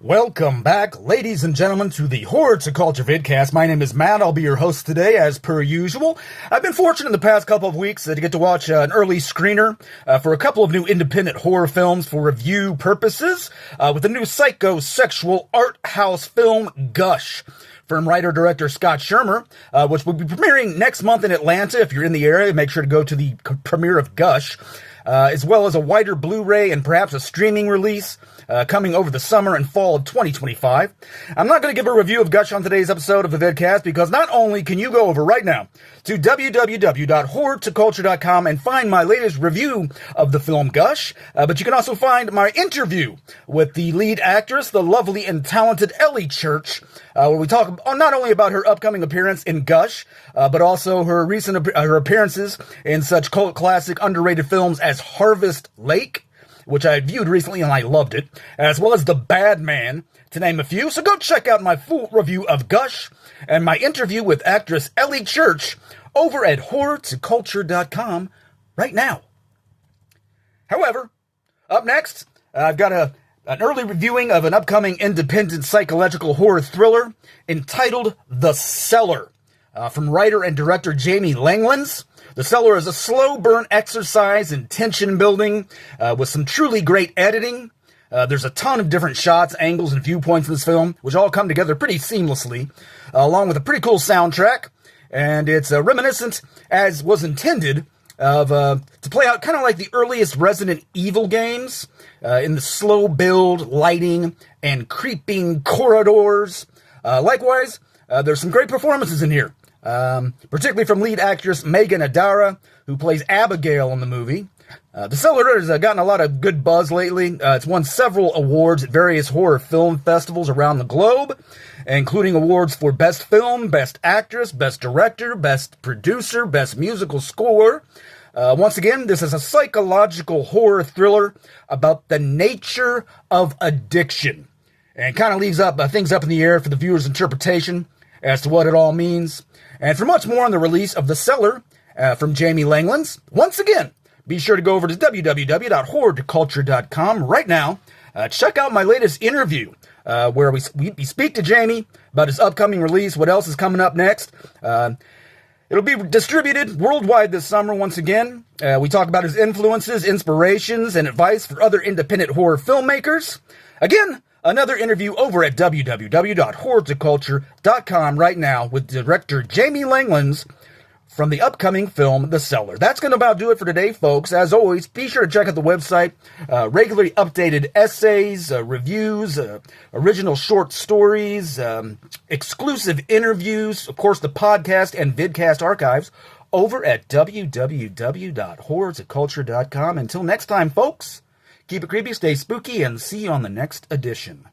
Welcome back, ladies and gentlemen, to the Horror to Culture vidcast. My name is Matt. I'll be your host today, as per usual. I've been fortunate in the past couple of weeks to get to watch an early screener for a couple of new independent horror films for review purposes, with the new psychosexual art house film, GUSH, from writer-director Scott Shermer, which will be premiering next month in Atlanta. If you're in the area, make sure to go to the premiere of GUSH, as well as a wider Blu-ray and perhaps a streaming release coming over the summer and fall of 2025. I'm not going to give a review of GUSH on today's episode of the vidcast because not only can you go over right now to www.horrortoculture.com and find my latest review of the film GUSH, but you can also find my interview with the lead actress, the lovely and talented Ellie Church, where we talk not only about her upcoming appearance in GUSH, but also her recent her appearances in such cult classic underrated films as Harvest Lake, which I viewed recently and I loved it, as well as The Bad Man, to name a few. So go check out my full review of GUSH and my interview with actress Ellie Church over at horrortoculture.com right now. However, up next, I've got an early reviewing of an upcoming independent psychological horror thriller entitled The Cellar, from writer and director Jamie Langlands. The Cellar is a slow burn exercise in tension building with some truly great editing. There's a ton of different shots, angles, and viewpoints in this film, which all come together pretty seamlessly, along with a pretty cool soundtrack. And it's reminiscent, as was intended, of to play out kind of like the earliest Resident Evil games, in the slow build, lighting, and creeping corridors. Likewise, there's some great performances in here. Particularly from lead actress Megan Adara, who plays Abigail in the movie. The Cellar has gotten a lot of good buzz lately. It's won several awards at various horror film festivals around the globe, including awards for Best Film, Best Actress, Best Director, Best Producer, Best Musical Score. Once again, this is a psychological horror thriller about the nature of addiction, and kind of leaves things up in the air for the viewer's interpretation as to what it all means. And for much more on the release of The Cellar from Jamie Langlands, once again, be sure to go over to www.horrortoculture.com right now. Check out my latest interview where we speak to Jamie about his upcoming release, what else is coming up next. It'll be distributed worldwide this summer once again. We talk about his influences, inspirations, and advice for other independent horror filmmakers. Again, another interview over at www.horrortoculture.com right now with director Jamie Langlands from the upcoming film The Cellar. That's going to about do it for today, folks. As always, be sure to check out the website. Regularly updated essays, reviews, original short stories, exclusive interviews, of course, the podcast and vidcast archives over at www.horrortoculture.com. Until next time, folks, keep it creepy, stay spooky, and see you on the next edition.